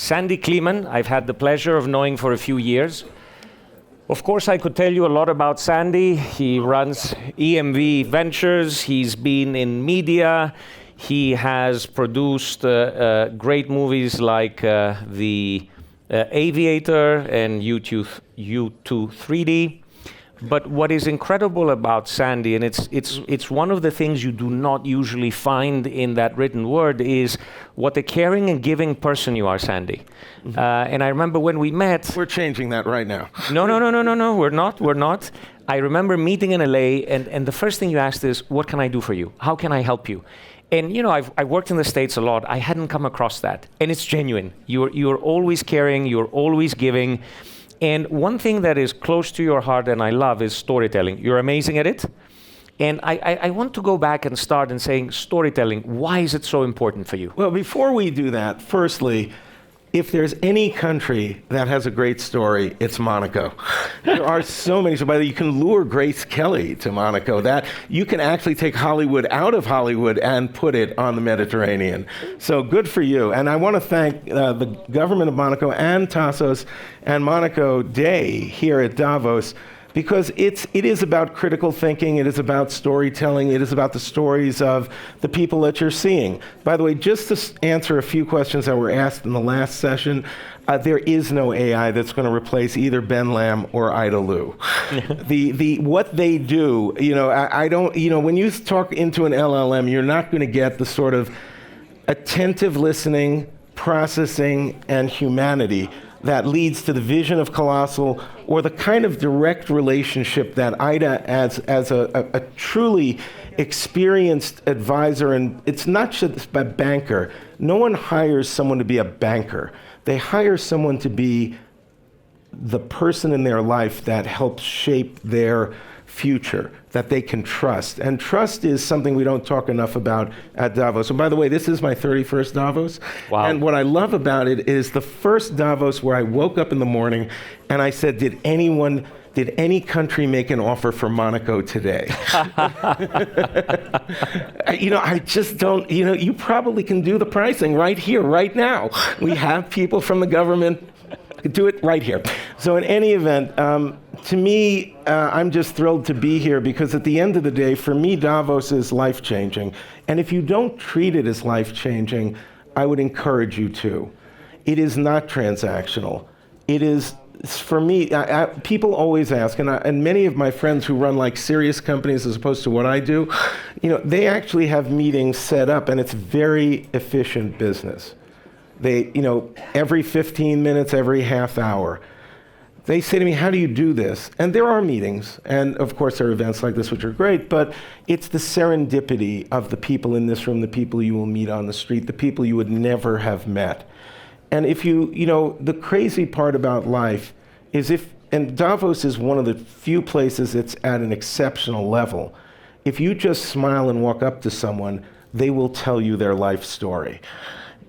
Sandy Kleeman, I've had the pleasure of knowing for a few years. Of course, I could tell you a lot about Sandy. He runs EMV Ventures. He's been in media. He has produced great movies like The Aviator and U2 3D. But what is incredible about Sandy, and it's one of the things you do not usually find in that written word, is what a caring and giving person you are, Sandy. Mm-hmm. And I remember when we met... We're changing that right now. No, we're not. I remember meeting in LA, and the first thing you asked is, what can I do for you? How can I help you? And you know, I've worked in the States a lot. I hadn't come across that. And it's genuine. You're always caring, you're always giving. And one thing that is close to your heart and I love is storytelling. You're amazing at it. And I want to go back and start in saying storytelling. Why is it so important for you? Well, before we do that, firstly, if there's any country that has a great story, it's Monaco. There are so many. So by the way, you can lure Grace Kelly to Monaco. That you can actually take Hollywood out of Hollywood and put it on the Mediterranean. So good for you. And I want to thank the government of Monaco and Tassos and Monaco Day here at Davos, because it is about critical thinking, it is about storytelling, it is about the stories of the people that you're seeing. By the way, just to answer a few questions that were asked in the last session, there is no AI that's going to replace either Ben Lamb or Ida Lu. What they do, I don't, when you talk into an LLM, you're not going to get the sort of attentive listening, processing, and humanity that leads to the vision of Colossal, or the kind of direct relationship that Ida, as a truly experienced advisor, and it's not just a banker. No one hires someone to be a banker. They hire someone to be the person in their life that helps shape their future, that they can trust. And trust is something we don't talk enough about at Davos. And by the way, this is my 31st Davos. Wow. And what I love about it is the first Davos where I woke up in the morning and I said, did any country make an offer for Monaco today? I just don't, you probably can do the pricing right here, right now. We have people from the government do it right here. So in any event, to me, I'm just thrilled to be here because at the end of the day, for me, Davos is life-changing. And if you don't treat it as life-changing, I would encourage you to. It is not transactional. It is, for me, people always ask, and many of my friends who run like serious companies as opposed to what I do, they actually have meetings set up and it's very efficient business. They, every 15 minutes, every half hour. They say to me, how do you do this? And there are meetings, and of course there are events like this which are great, but it's the serendipity of the people in this room, the people you will meet on the street, the people you would never have met. And if the crazy part about life is and Davos is one of the few places that's at an exceptional level. If you just smile and walk up to someone, they will tell you their life story.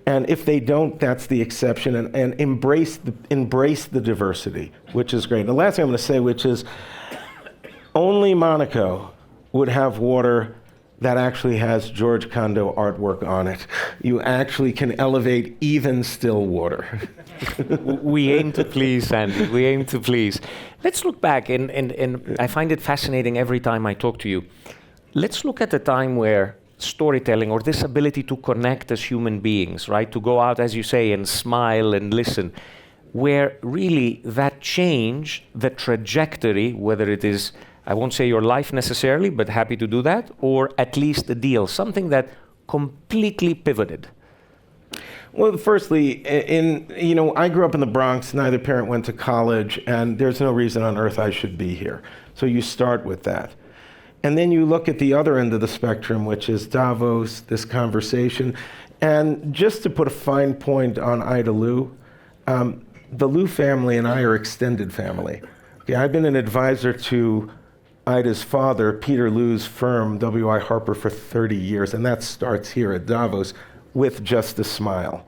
And if they don't, that's the exception, and embrace the diversity, which is great. And the last thing I'm going to say, which is, only Monaco would have water that actually has George Condo artwork on it. You actually can elevate even still water. We aim to please, Sandy. We aim to please. Let's look back, and I find it fascinating every time I talk to you. Let's look at the time where storytelling, or this ability to connect as human beings, right? To go out, as you say, and smile and listen, where really that changed the trajectory, whether it is, I won't say your life necessarily, but happy to do that, or at least a deal, something that completely pivoted. Well, firstly, I grew up in the Bronx, neither parent went to college, and there's no reason on earth I should be here. So you start with that. And then you look at the other end of the spectrum, which is Davos, this conversation. And just to put a fine point on Ida Lu, the Lu family and I are extended family. Okay, I've been an advisor to Ida's father, Peter Lu's firm, W.I. Harper, for 30 years, and that starts here at Davos with just a smile.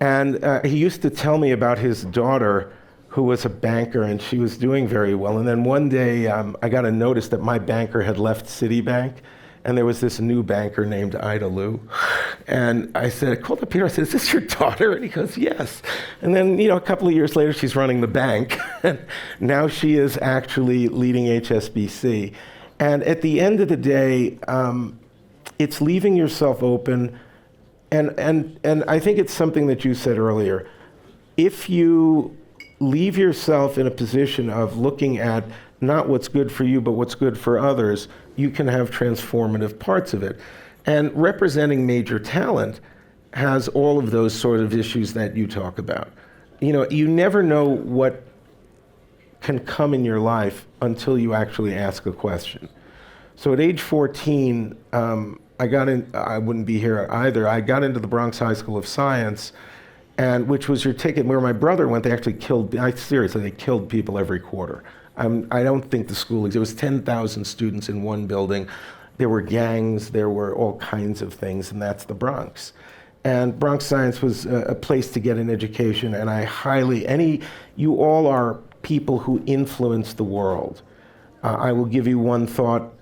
And he used to tell me about his daughter, who was a banker, and she was doing very well. And then one day, I got a notice that my banker had left Citibank, And there was this new banker named Ida Lu. And I called up Peter, I said, is this your daughter? And he goes, yes. And then, a couple of years later, she's running the bank. And now she is actually leading HSBC. And at the end of the day, it's leaving yourself open. And I think it's something that you said earlier. If you leave yourself in a position of looking at not what's good for you, but what's good for others, you can have transformative parts of it. And representing major talent has all of those sort of issues that you talk about. You never know what can come in your life until you actually ask a question. So at age 14, I wouldn't be here either. I got into the Bronx High School of Science, and which was your ticket. Where my brother went, they actually seriously, they killed people every quarter. I don't think the school, there was 10,000 students in one building. There were gangs, there were all kinds of things, and that's the Bronx. And Bronx Science was a place to get an education, and you all are people who influence the world. I will give you one thought: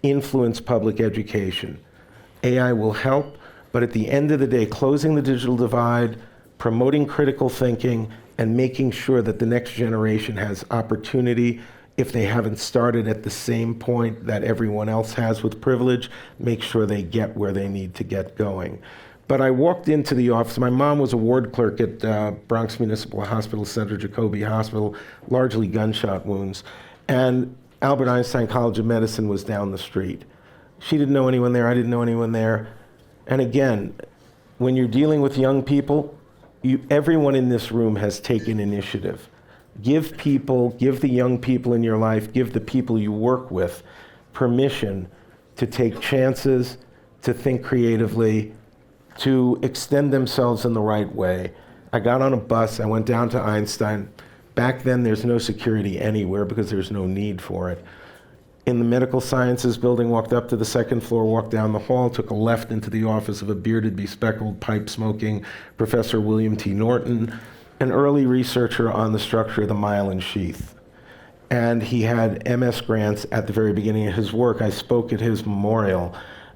influence public education. AI will help, but at the end of the day, closing the digital divide, promoting critical thinking, and making sure that the next generation has opportunity. If they haven't started at the same point that everyone else has with privilege, make sure they get where they need to get going. But I walked into the office. My mom was a ward clerk at Bronx Municipal Hospital Center, Jacobi Hospital, largely gunshot wounds. And Albert Einstein College of Medicine was down the street. She didn't know anyone there, I didn't know anyone there. And again, when you're dealing with young people, everyone in this room has taken initiative. Give the young people in your life, give the people you work with permission to take chances, to think creatively, to extend themselves in the right way. I got on a bus, I went down to Einstein. Back then, there's no security anywhere because there's no need for it. In the medical sciences building, walked up to the second floor, walked down the hall, took a left into the office of a bearded, bespectacled, pipe-smoking Professor William T. Norton, an early researcher on the structure of the myelin sheath. And he had MS grants at the very beginning of his work. I spoke at his memorial.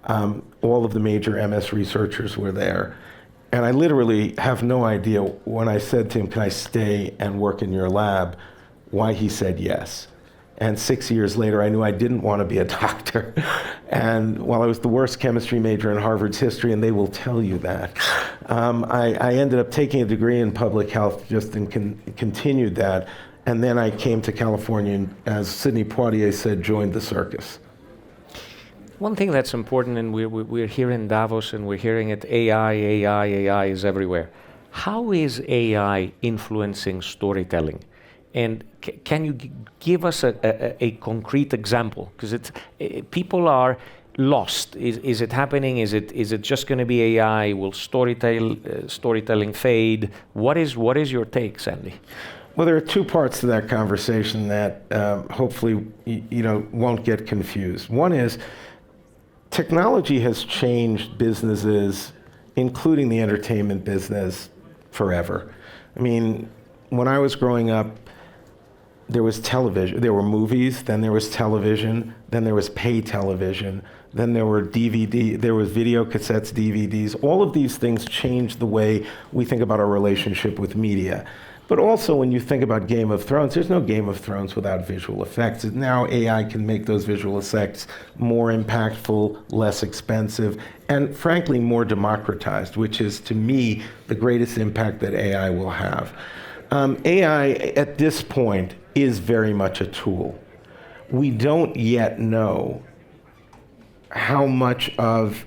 All of the major MS researchers were there. And I literally have no idea when I said to him, can I stay and work in your lab, why he said yes. And 6 years later, I knew I didn't want to be a doctor. And while I was the worst chemistry major in Harvard's history, and they will tell you that, I ended up taking a degree in public health and continued that. And then I came to California and, as Sidney Poitier said, joined the circus. One thing that's important, and we're here in Davos and we're hearing it, AI is everywhere. How is AI influencing storytelling? And can you give us a concrete example? Because people are lost. Is it happening? Is it just going to be AI? Will storytelling fade? What is your take, Sandy? Well, there are two parts to that conversation that hopefully won't get confused. One is technology has changed businesses, including the entertainment business, forever. I mean, when I was growing up, there was television, there were movies, then there was television, then there was pay television, then there were there was video cassettes, DVDs. All of these things changed the way we think about our relationship with media. But also when you think about Game of Thrones, there's no Game of Thrones without visual effects. Now AI can make those visual effects more impactful, less expensive, and frankly more democratized, which is to me the greatest impact that AI will have. AI at this point is very much a tool. We don't yet know how much of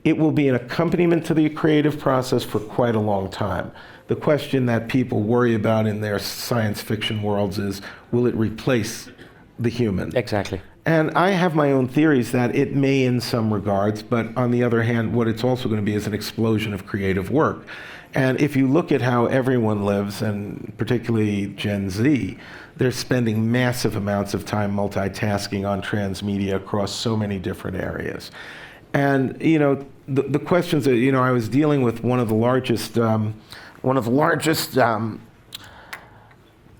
it will be an accompaniment to the creative process for quite a long time. The question that people worry about in their science fiction worlds is, will it replace the human? Exactly. And I have my own theories that it may in some regards, but on the other hand, what it's also going to be is an explosion of creative work. And if you look at how everyone lives, and particularly Gen Z, they're spending massive amounts of time multitasking on transmedia across so many different areas. And the questions that I was dealing with one of the largest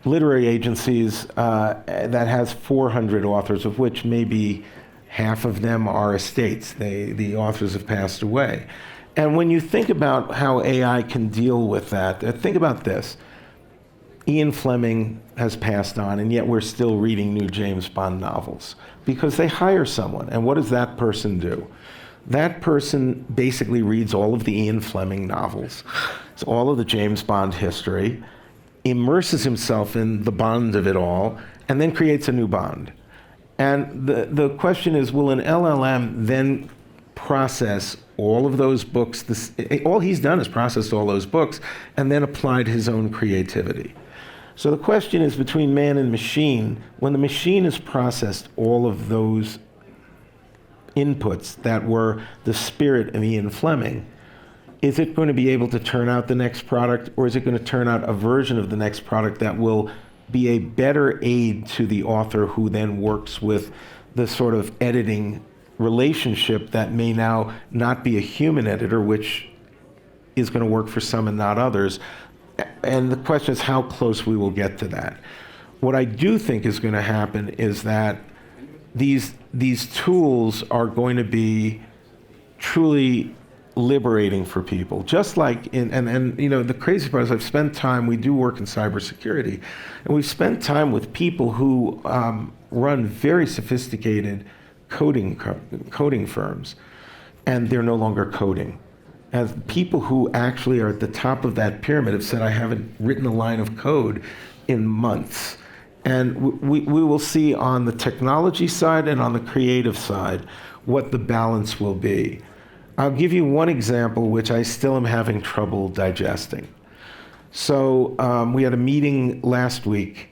literary agencies that has 400 authors, of which maybe Half of them are estates. The authors have passed away. And when you think about how AI can deal with that, think about this. Ian Fleming has passed on, and yet we're still reading new James Bond novels because they hire someone. And what does that person do? That person basically reads all of the Ian Fleming novels, it's all of the James Bond history, immerses himself in the Bond of it all, and then creates a new Bond. And the question is, will an LLM then process all of those books? All he's done is processed all those books and then applied his own creativity. So the question is, between man and machine, when the machine has processed all of those inputs that were the spirit of Ian Fleming, is it going to be able to turn out the next product, or is it going to turn out a version of the next product that will be a better aid to the author, who then works with the sort of editing relationship that may now not be a human editor, which is going to work for some and not others? And the question is how close we will get to that. What I do think is going to happen is that these tools are going to be truly liberating for people. Just like and you know, the crazy part is, I've spent time, we do work in cybersecurity, and we've spent time with people who run very sophisticated coding firms, and they're no longer coding. As people who actually are at the top of that pyramid have said, I haven't written a line of code in months. And we will see on the technology side and on the creative side what the balance will be. I'll give you one example which I still am having trouble digesting. So we had a meeting last week.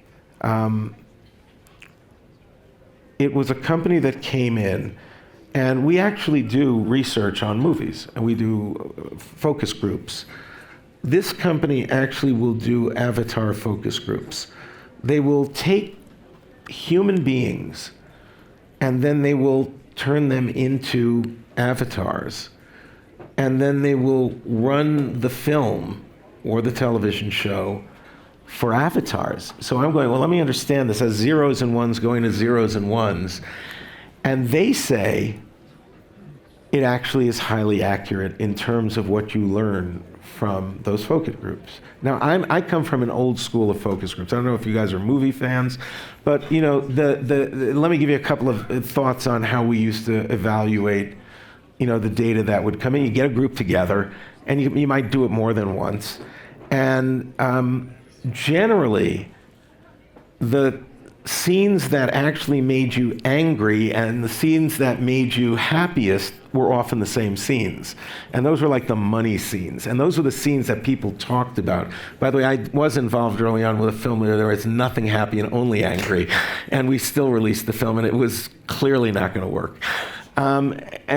It was a company that came in, and we actually do research on movies, and we do focus groups. This company actually will do avatar focus groups. They will take human beings, and then they will turn them into avatars. And then they will run the film or the television show for avatars. So I'm going, well, let me understand this as zeros and ones going to zeros and ones. And they say it actually is highly accurate in terms of what you learn from those focus groups. Now, I come from an old school of focus groups. I don't know if you guys are movie fans, but you know, let me give you a couple of thoughts on how we used to evaluate, you know, the data that would come in. You get a group together, and you might do it more than once. And generally, the scenes that actually made you angry and the scenes that made you happiest were often the same scenes. And those were like the money scenes. And those were the scenes that people talked about. By the way, I was involved early on with a film where there was nothing happy and only angry. And we still released the film, and it was clearly not going to work.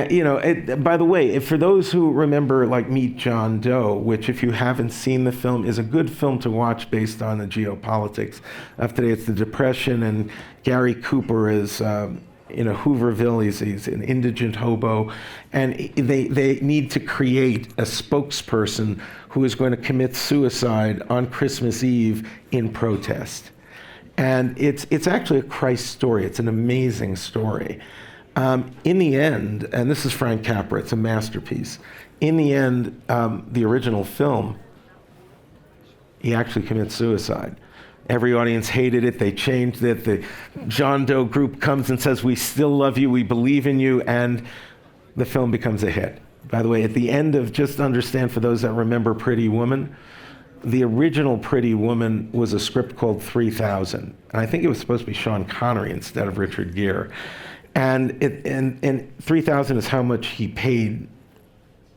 You know, by the way, for those who remember, like, Meet John Doe, which, if you haven't seen the film, is a good film to watch based on the geopolitics of today. It's the Depression, and Gary Cooper is in Hooverville. He's an indigent hobo, and they need to create a spokesperson who is going to commit suicide on Christmas Eve in protest. And it's actually a Christ story. It's an amazing story. In the end, and this is Frank Capra, it's a masterpiece. In the end, the original film, he actually commits suicide. Every audience hated it, they changed it. The John Doe group comes and says, we still love you, we believe in you, and the film becomes a hit. By the way, at the end of, just understand for those that remember Pretty Woman, the original Pretty Woman was a script called 3000. And I think it was supposed to be Sean Connery instead of Richard Gere. And 3,000 is how much he paid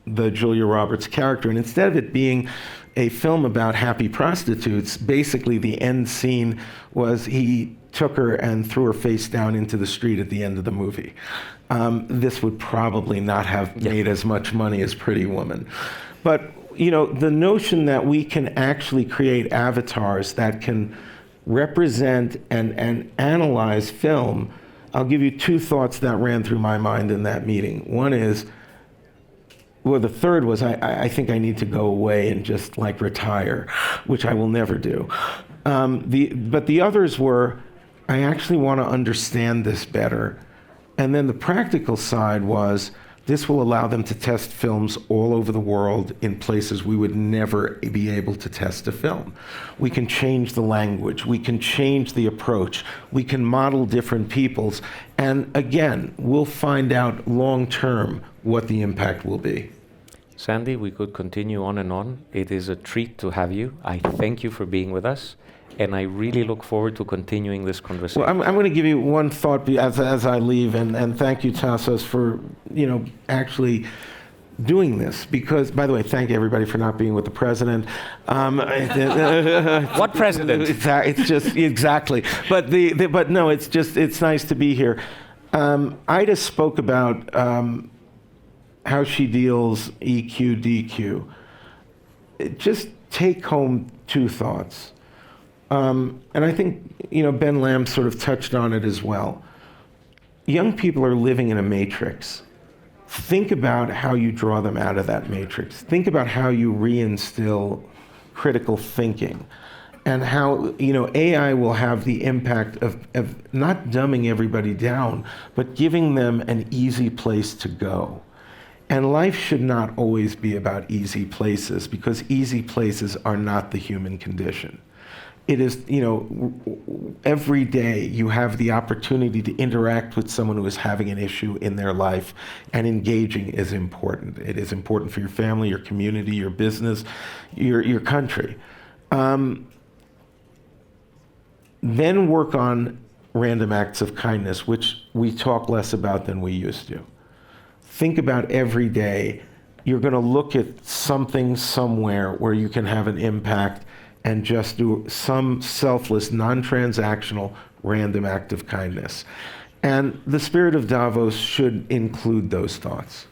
the Julia Roberts character. And instead of it being a film about happy prostitutes, basically the end scene was he took her and threw her face down into the street at the end of the movie. This would probably not have made as much money as Pretty Woman. But you know, the notion that we can actually create avatars that can represent and analyze film. I'll give you two thoughts that ran through my mind in that meeting. One is, well, the third was, I think I need to go away and just like retire, which I will never do. But the others were, I actually want to understand this better. And then the practical side was this will allow them to test films all over the world in places we would never be able to test a film. We can change the language, we can change the approach, we can model different peoples, and again, we'll find out long term what the impact will be. Sandy, we could continue on and on. It is a treat to have you. I thank you for being with us, and I really look forward to continuing this conversation. Well, I'm going to give you one thought as I leave, and thank you, Tassos, for actually doing this. Because, by the way, thank everybody for not being with the president. What president? It's just exactly. But no, it's nice to be here. Ida spoke about how she deals EQ, DQ. Just take home two thoughts. And I think, Ben Lamb sort of touched on it as well. Young people are living in a matrix. Think about how you draw them out of that matrix. Think about how you reinstill critical thinking and how, AI will have the impact of not dumbing everybody down, but giving them an easy place to go. And life should not always be about easy places, because easy places are not the human condition. It is, every day you have the opportunity to interact with someone who is having an issue in their life, and engaging is important. It is important for your family, your community, your business, your country. Then work on random acts of kindness, which we talk less about than we used to. Think about every day, you're going to look at something somewhere where you can have an impact and just do some selfless, non-transactional, random act of kindness. And the spirit of Davos should include those thoughts.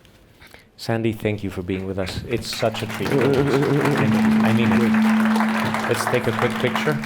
Sandy, thank you for being with us. It's such a treat. I mean it. Let's take a quick picture.